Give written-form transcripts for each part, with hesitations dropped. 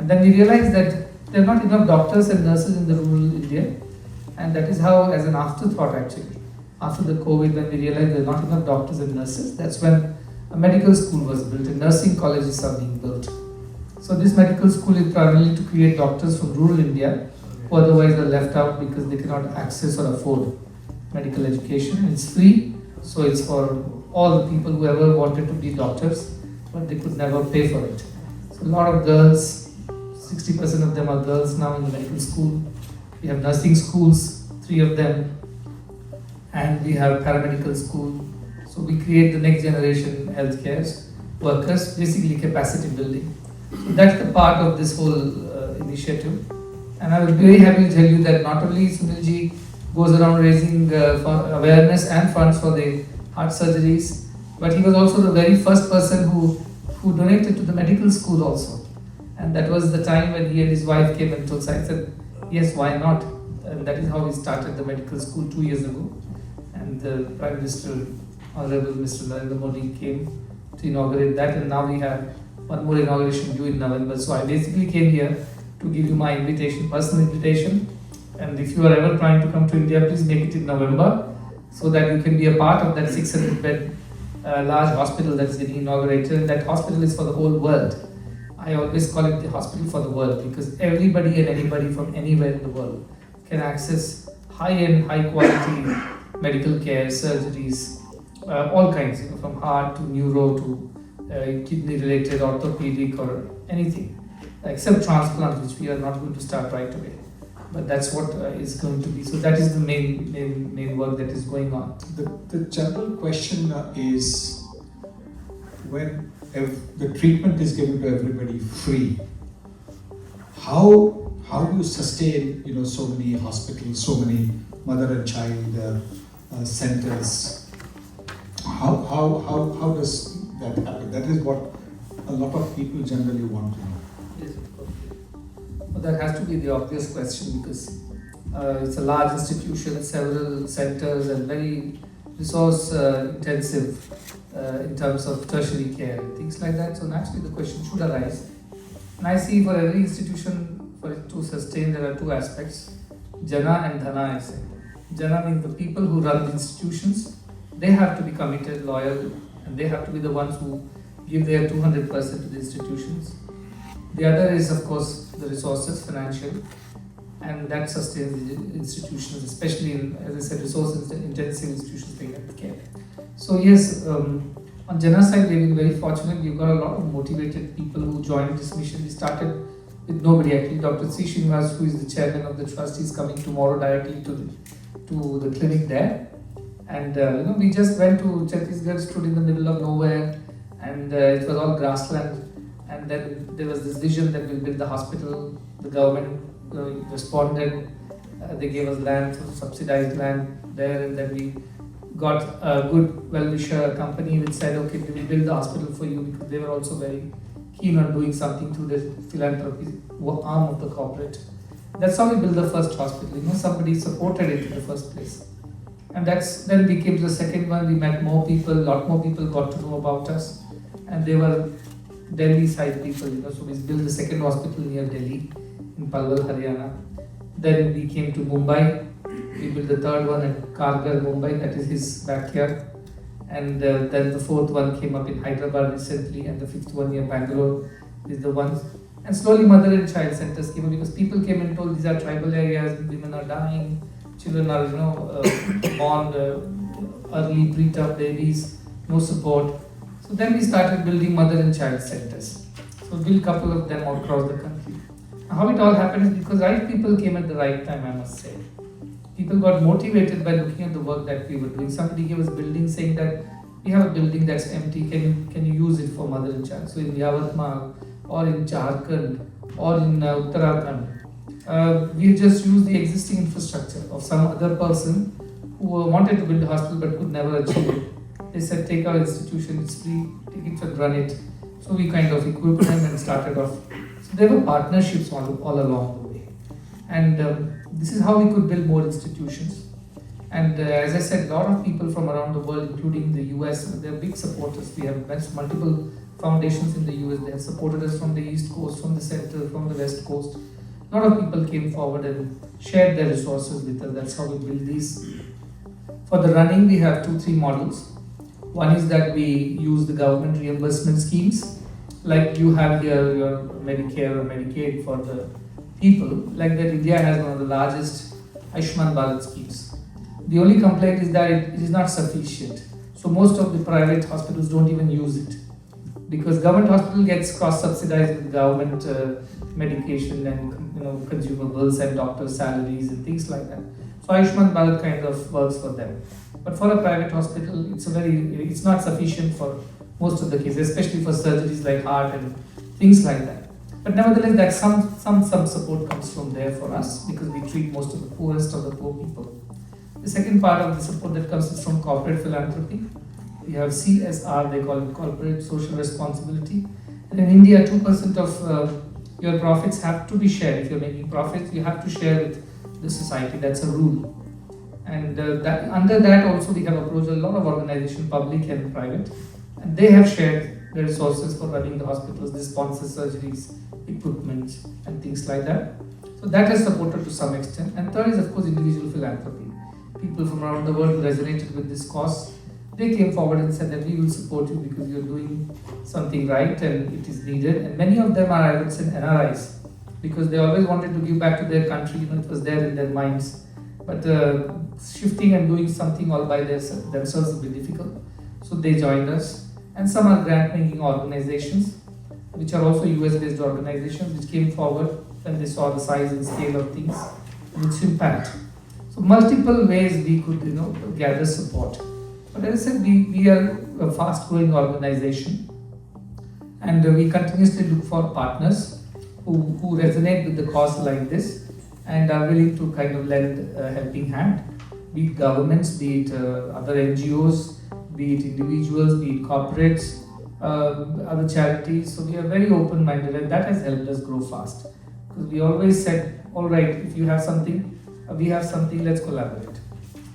And then we realized that there are not enough doctors and nurses in the rural India, and that is how, as an afterthought actually, after the COVID, when we realized there are not enough doctors and nurses, that's when a medical school was built and nursing colleges are being built. So this medical school is primarily to create doctors from rural India who otherwise are left out because they cannot access or afford medical education. It's free, so it's for all the people who ever wanted to be doctors, but they could never pay for it. So a lot of girls, 60% of them are girls now in the medical school. We have nursing schools, 3 of them, and we have paramedical school. So we create the next generation healthcare workers, basically capacity building. So that's the part of this whole initiative. And I was very happy to tell you that not only Sunilji goes around raising awareness and funds for the heart surgeries, but he was also the very first person who donated to the medical school also. And that was the time when he and his wife came and told us. I said, yes, why not? And that is how we started the medical school 2 years ago. And the Prime Minister, Honorable Mr. Narendra Modi, came to inaugurate that, and now we have one more inauguration due in November. So I basically came here to give you my invitation, personal invitation. And if you are ever trying to come to India, please make it in November so that you can be a part of that 600-bed large hospital that is getting inaugurated. And that hospital is for the whole world. I always call it the hospital for the world because everybody and anybody from anywhere in the world can access high-end, high-quality medical care, surgeries, all kinds, from heart to neuro to kidney-related, orthopedic or anything, except transplant, which we are not going to start right away. But that's what is going to be. So that is the main work that is going on. The general question is, when the treatment is given to everybody free, how do you sustain so many hospitals, so many mother and child centers? How does that happen? That is what a lot of people generally want to know. Yes, of course. Well, that has to be the obvious question because it's a large institution, several centers, and very resource intensive in terms of tertiary care and things like that. So naturally the question should arise. And I see for every institution, for it to sustain, there are 2 aspects, Jana and Dhana, I say. Jana means the people who run the institutions. They have to be committed, loyal, and they have to be the ones who give their 200% to the institutions. The other is, of course, the resources, financial, and that sustains the institutions, especially in, as I said, resource-intensive institutions like healthcare. So yes, on Jana side, we've been very fortunate. We've got a lot of motivated people who joined this mission. We started with nobody actually. Dr. C. Srinivas, who is the chairman of the trust, is coming tomorrow directly to the clinic there. And we just went to Chhattisgarh, stood in the middle of nowhere, and it was all grassland. And then there was this vision that we'll build the hospital. The government responded. They gave us land, subsidized land there, and then we got a good well-wisher company which said, okay, we will build the hospital for you, because they were also very keen on doing something through the philanthropy arm of the corporate. That's how we built the first hospital. Somebody supported it in the first place. And then we came to the second one. We met more people, a lot more people got to know about us, and they were Delhi side people, so we built the second hospital near Delhi in Palwal, Haryana. Then we came to Mumbai. We built the third one at Kargar, Mumbai, that is his backyard. And then the fourth one came up in Hyderabad recently, and the fifth one near Bangalore is the ones. And slowly mother and child centers came up because people came and told these are tribal areas, women are dying, children are born early, preterm babies, no support. So then we started building mother and child centers. So we built a couple of them all across the country. How it all happened is because right people came at the right time, I must say. People got motivated by looking at the work that we were doing. Somebody gave us building saying that we have a building that's empty, can you use it for mother and child? So in Yavatmal or in Jharkhand or in Uttarakhand, we just used the existing infrastructure of some other person who wanted to build a hospital but could never achieve it. They said, take our institution, it's free, take it and run it. So we kind of equipped them and started off. So there were partnerships all along the way. And this is how we could build more institutions. And as I said, a lot of people from around the world, including the US, they're big supporters. We have multiple foundations in the US. They have supported us from the East Coast, from the center, from the West Coast. A lot of people came forward and shared their resources with us. That's how we build these. For the running, we have 2-3 models. One is that we use the government reimbursement schemes, like you have here your Medicare or Medicaid for the people. Like that, India has one of the largest Ayushman Bharat schemes. The only complaint is that it is not sufficient. So most of the private hospitals don't even use it, because government hospital gets cross-subsidized with government medication and consumables and doctors' salaries and things like that. So Ayushman Bharat kind of works for them. But for a private hospital, it's not sufficient for most of the cases, especially for surgeries like heart and things like that. But nevertheless, that some support comes from there for us, because we treat most of the poorest of the poor people. The second part of the support that comes is from corporate philanthropy. We have CSR, they call it corporate social responsibility. And in India, 2% of your profits have to be shared. If you're making profits, you have to share with the society. That's a rule. And under that also we have approached a lot of organizations, public and private, and they have shared their resources for running the hospitals. They sponsor surgeries, equipment and things like that. So that has supported to some extent. And third is of course individual philanthropy. People from around the world resonated with this cause. They came forward and said that we will support you because you're doing something right and it is needed. And many of them are, I would say, NRIs, because they always wanted to give back to their country. It was there in their minds. But shifting and doing something all by themselves will be difficult. So they joined us. And some are grant-making organizations, which are also US-based organizations, which came forward when they saw the size and scale of things and its impact. So multiple ways we could gather support. But as I said, we are a fast-growing organization, and we continuously look for partners who resonate with the cause like this and are willing to kind of lend a helping hand, be it governments, be it other NGOs, be it individuals, be it corporates, other charities. So we are very open-minded, and that has helped us grow fast. Because we always said, all right, if you have something, we have something, let's collaborate.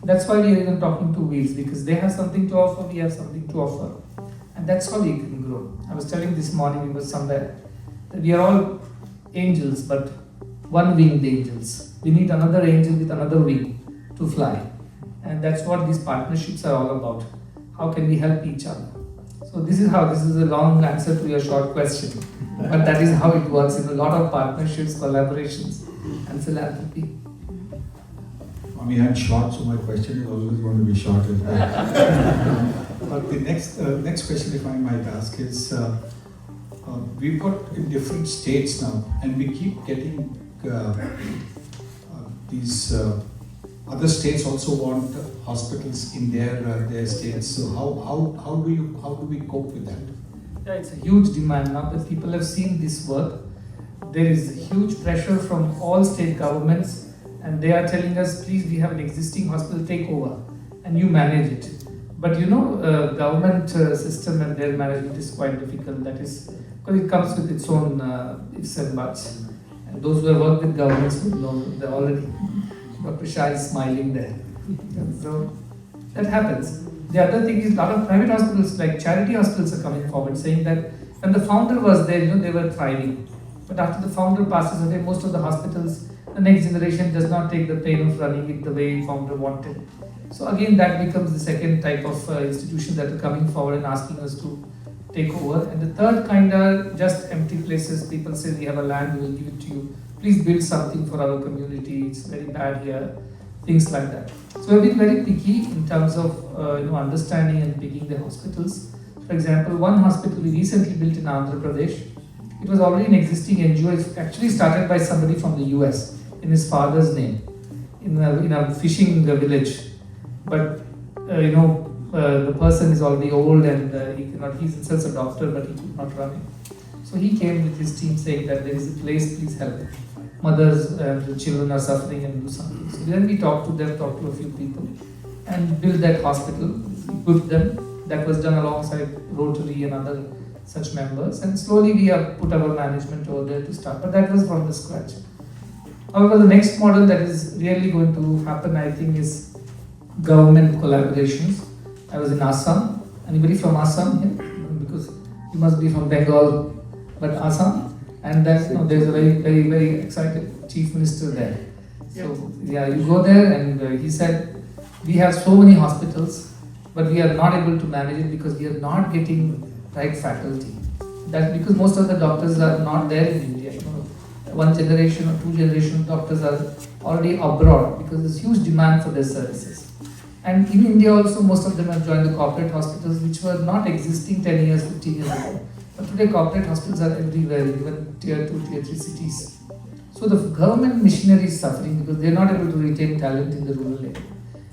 That's why we are even talking to Wheels, because they have something to offer, we have something to offer. And that's how we can grow. I was telling this morning, we were somewhere, that we are all angels, but one-winged angels. We need another angel with another wing to fly. And that's what these partnerships are all about. How can we help each other? So this is a long answer to your short question. But that is how it works in a lot of partnerships, collaborations, and philanthropy. I mean, I'm short, so my question is always going to be short as well. But the next question, if I might ask, is we've got in different states now, and we keep getting these other states also want hospitals in their states. So how do we cope with that? Yeah, it's a huge demand now that people have seen this work. There is huge pressure from all state governments. And they are telling us, please, we have an existing hospital, take over, and you manage it. But government system and their management is quite difficult. That is because it comes with its own ifs and buts. And those who have worked with governments would know they're already. Dr. Shah is smiling there. So that happens. The other thing is a lot of private hospitals, like charity hospitals, are coming forward saying that when the founder was there, they were thriving. But after the founder passes away, most of the hospitals, the next generation does not take the pain of running it the way founder wanted. So again, that becomes the second type of institutions that are coming forward and asking us to take over. And the third kind are just empty places. People say, we have a land, we will give it to you. Please build something for our community. It's very bad here. Things like that. So we've been very picky in terms of understanding and picking the hospitals. For example, one hospital we recently built in Andhra Pradesh. It was already an existing NGO. It's actually started by somebody from the US. In his father's name, in a fishing village, but the person is already old and he's himself a doctor, but he could not run it. So he came with his team saying that there is a place, please help. Mothers and the children are suffering and do something. So then we talked to a few people and built that hospital, equipped them. That was done alongside Rotary and other such members, and slowly we have put our management over there to start, but that was from the scratch. However, the next model that is really going to happen, I think, is government collaborations. I was in Assam. Anybody from Assam here? Because He must be from Bengal, but Assam. And then there's a very excited chief minister there. So yeah, you go there and he said, we have so many hospitals, but we are not able to manage it because we are not getting right faculty. That's because most of the doctors are not there in India. One generation or two generation doctors are already abroad because there's huge demand for their services. And in India also, most of them have joined the corporate hospitals, which were not existing 10 years, 15 years ago. But today corporate hospitals are everywhere, even tier 2, tier 3 cities. So the government machinery is suffering because they're not able to retain talent in the rural area.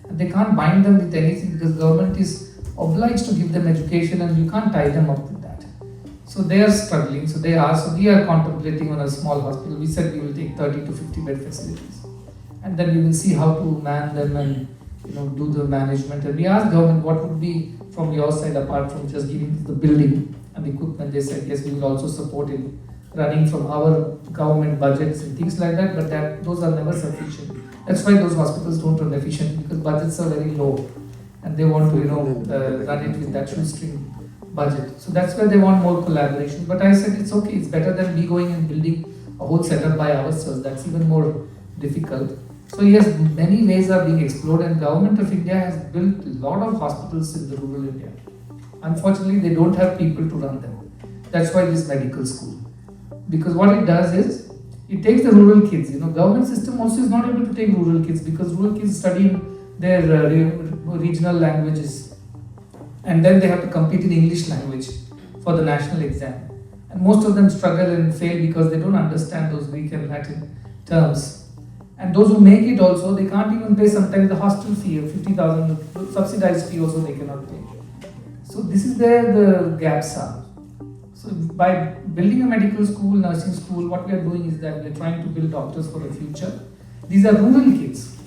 And they can't bind them with anything because government is obliged to give them education and you can't tie them up with that. So they are struggling. So we are contemplating on a small hospital. We said we will take 30 to 50 bed facilities. And then we will see how to man them and do the management. And we asked government what would be from your side apart from just giving the building and equipment. They said yes, we will also support it running from our government budgets and things like that, but those are never sufficient. That's why those hospitals don't run efficiently because budgets are very low and they want to run it with that shoestring budget. So that's where they want more collaboration. But I said it's okay, it's better than me going and building a whole setup by ourselves. That's even more difficult. So yes, many ways are being explored and Government of India has built a lot of hospitals in the rural India. Unfortunately, they don't have people to run them. That's why this medical school. Because what it does is, it takes the rural kids. Government system also is not able to take rural kids because rural kids study their regional languages. And then they have to compete in English language for the national exam. And most of them struggle and fail because they don't understand those Greek and Latin terms. And those who make it also, they can't even pay sometimes the hostel fee of 50,000, subsidized fee also they cannot pay. So this is where the gaps are. So by building a medical school, nursing school, what we are doing is that we are trying to build doctors for the future. These are rural kids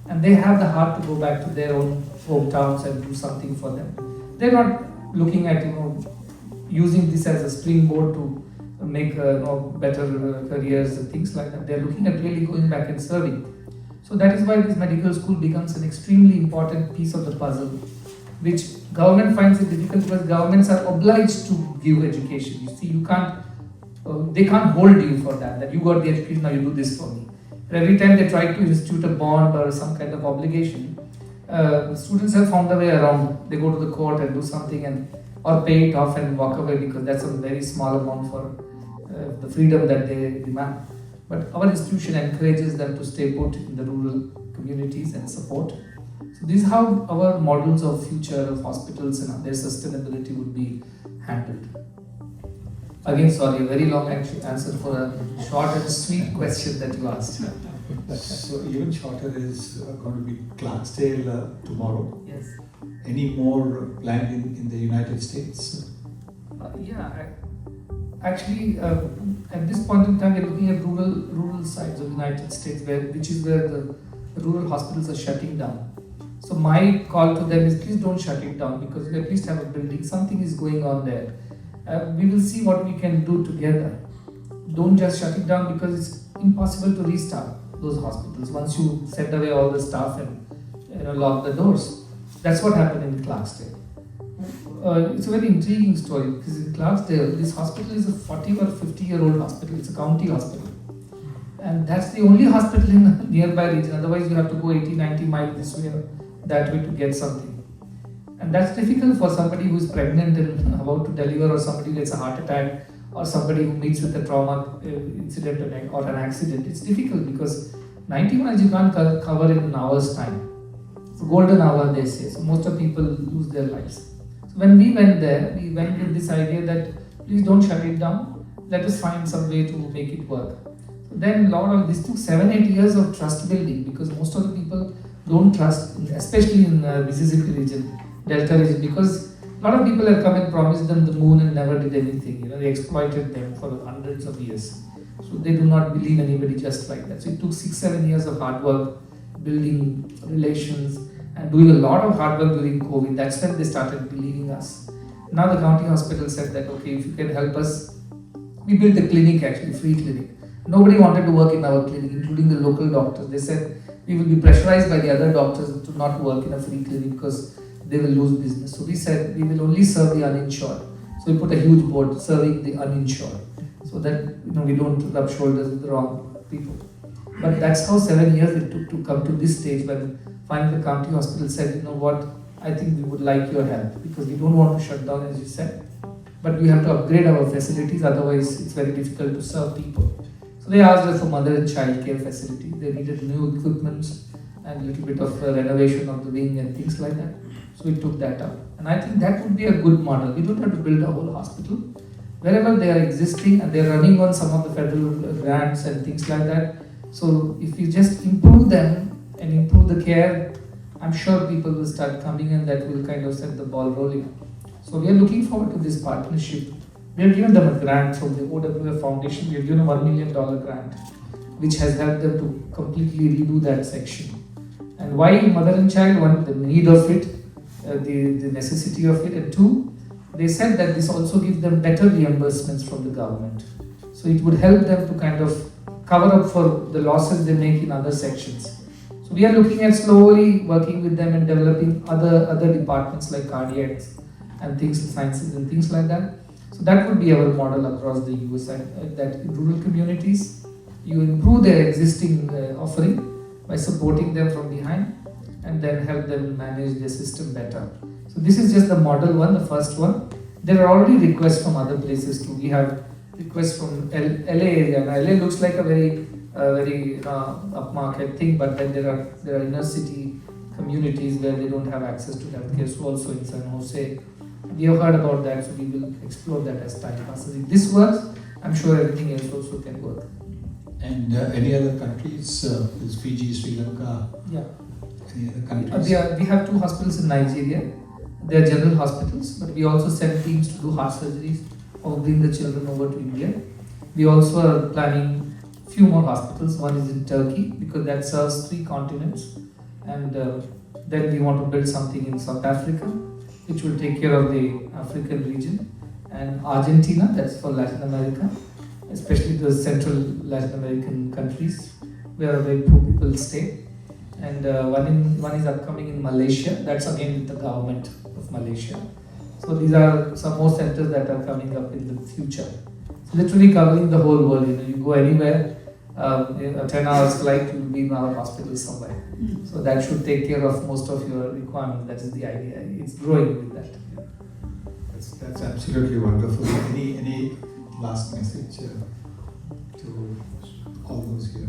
and they have the heart to go back to their own hometowns and do something for them. They're not looking at using this as a springboard to make better careers and things like that. They're looking at really going back and serving. So that is why this medical school becomes an extremely important piece of the puzzle, which government finds it difficult because governments are obliged to give education. You see, they can't hold you for that you got the education, now you do this for me. And every time they try to institute a bond or some kind of obligation, students have found a way around. They go to the court and do something or pay it off and walk away because that's a very small amount for the freedom that they demand. But our institution encourages them to stay put in the rural communities and support. So this is how our models of future of hospitals and their sustainability would be handled. Again, sorry, a very long answer for a short and sweet question that you asked. So even shorter is going to be Clarksdale tomorrow. Yes. Any more planned in the United States? Actually, at this point in time, we're looking at rural sides of the United States, which is where the rural hospitals are shutting down. So my call to them is please don't shut it down because we at least have a building, something is going on there. We will see what we can do together. Don't just shut it down because it's impossible to restart those hospitals once you send away all the staff and lock the doors. That's what happened in Clarksdale. It's a very intriguing story because in Clarksdale, this hospital is a 40 or 50-year-old hospital. It's a county hospital. And that's the only hospital in the nearby region. Otherwise, you have to go 80, 90 miles this way or that way to get something. And that's difficult for somebody who is pregnant and about to deliver, or somebody who gets a heart attack, or somebody who meets with a trauma incident or an accident. It's difficult because 90 miles you can't cover in an hour's time. It's a golden hour, they say. So most of people lose their lives. So when we went there, we went with this idea that please don't shut it down. Let us find some way to make it work. So then this took 7-8 years of trust building because most of the people don't trust, especially in the Mississippi region, Delta region, because a lot of people have come and promised them the moon and never did anything. They exploited them for hundreds of years. So they do not believe anybody just like that. So it took 6-7 years of hard work, building relations, and doing a lot of hard work during COVID. That's when they started believing us. Now the county hospital said that, okay, if you can help us, we built a clinic actually, free clinic. Nobody wanted to work in our clinic, including the local doctors. They said, we will be pressurized by the other doctors to not work in a free clinic because they will lose business. So we said, we will only serve the uninsured. So we put a huge board serving the uninsured, so that we don't rub shoulders with the wrong people. But that's how 7 years it took to come to this stage when finally the county hospital said, you know what, I think we would like your help because we don't want to shut down, as you said, but we have to upgrade our facilities, otherwise it's very difficult to serve people. So they asked us for mother and child care facility. They needed new equipment and a little bit of renovation of the wing and things like that. So we took that up. And I think that would be a good model. We don't have to build a whole hospital. Wherever they are existing and they are running on some of the federal grants and things like that. So if you just improve them and improve the care, I'm sure people will start coming and that will kind of set the ball rolling. So we are looking forward to this partnership. We have given them a grant from the OWF Foundation. We have given a $1 million grant, which has helped them to completely redo that section. And why mother and child? One, the need of it, the necessity of it, and two, they said that this also gives them better reimbursements from the government. So it would help them to kind of cover up for the losses they make in other sections. So we are looking at slowly working with them and developing other departments like cardiacs and things, sciences and things like that. So that would be our model across the US, that in rural communities, you improve their existing offering by supporting them from behind and then help them manage their system better. So this is just the model one, the first one. There are already requests from other places too. We have requests from LA area. Now LA looks like a very upmarket thing, but then there are inner city communities where they don't have access to healthcare. So also in San Jose, we have heard about that, so we will explore that as time passes. If this works, I'm sure everything else also can work. And any other countries? Is Fiji, Sri Lanka? Yeah. Any other countries? We have 2 hospitals in Nigeria. They are general hospitals, but we also send teams to do heart surgeries or bring the children over to India. We also are planning few more hospitals. One is in Turkey because that serves 3 continents, and then we want to build something in South Africa, which will take care of the African region, and Argentina, that's for Latin America, especially the central Latin American countries where very poor people stay. And one is upcoming in Malaysia, that's again with the government of Malaysia. So these are some more centers that are coming up in the future. So literally covering the whole world. You go anywhere, a 10 hours flight, you will be in our hospital somewhere. So that should take care of most of your requirements. That is the idea. It's growing with that. That's absolutely wonderful. Any last message to all those here?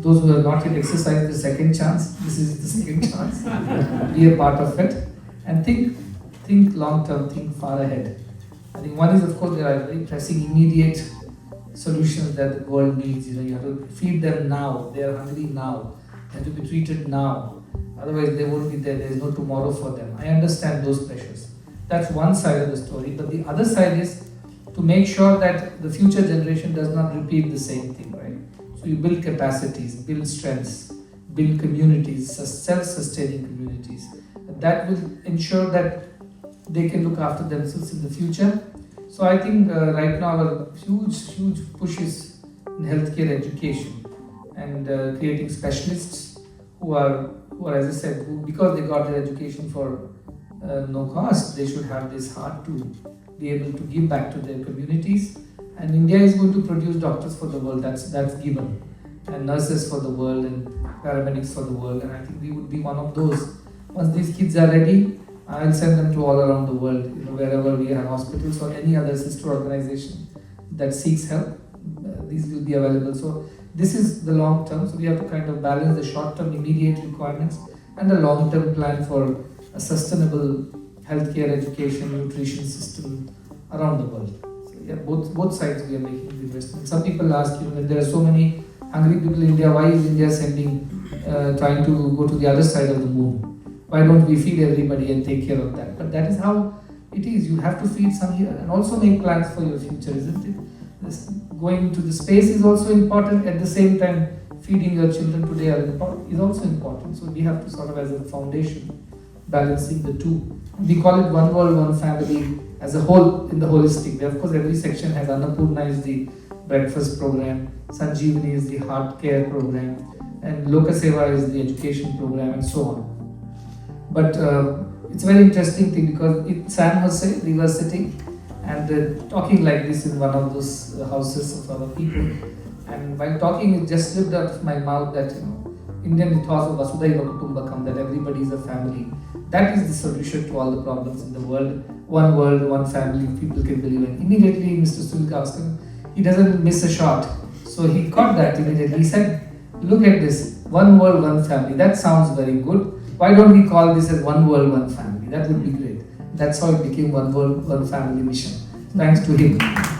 Those who have not yet exercised the second chance, this is the second chance. Be a part of it and think long term, think far ahead. I think one is, of course, there are very pressing, immediate solutions that the world needs. You have to feed them now. They are hungry now. They have to be treated now. Otherwise, they won't be there. There is no tomorrow for them. I understand those pressures. That's one side of the story. But the other side is to make sure that the future generation does not repeat the same thing, right? So you build capacities, build strengths, build communities, self-sustaining communities. That will ensure that they can look after themselves in the future. So I think right now our huge push is in healthcare education and creating specialists who are, as I said, because they got their education for no cost, they should have this heart to be able to give back to their communities. And India is going to produce doctors for the world, that's given, and nurses for the world and paramedics for the world, and I think we would be one of those. Once these kids are ready, I'll send them to all around the world, wherever we have hospitals or any other sister organization that seeks help, these will be available. So this is the long term, so we have to kind of balance the short term immediate requirements and the long term plan for a sustainable healthcare, education, nutrition system around the world. So yeah, both sides we are making the investment. Some people ask, when there are so many hungry people in India, why is India trying to go to the other side of the moon? Why don't we feed everybody and take care of that? But that is how it is. You have to feed some here and also make plans for your future, isn't it? Going to the space is also important. At the same time, feeding your children today is also important. So we have to sort of, as a foundation, balancing the two. We call it one world, one family as a whole in the holistic way. Of course, every section has Annapurna is the breakfast program, Sanjeevani is the heart care program, and Lokaseva is the education program, and so on. But It's a very interesting thing because in San Jose, we were sitting and talking like this in one of those houses of our people. And while talking, it just slipped out of my mouth that, Indian ethos of Vasudhaiva Kutumbakam, that everybody is a family. That is the solution to all the problems in the world. One world, one family, people can believe in. Immediately, Mr. Sunil Gavaskar, he doesn't miss a shot. So he caught that immediately. He said, look at this, one world, one family. That sounds very good. Why don't we call this as one world, one family? That would be great. That's how it became one world, one family mission. Thanks to him.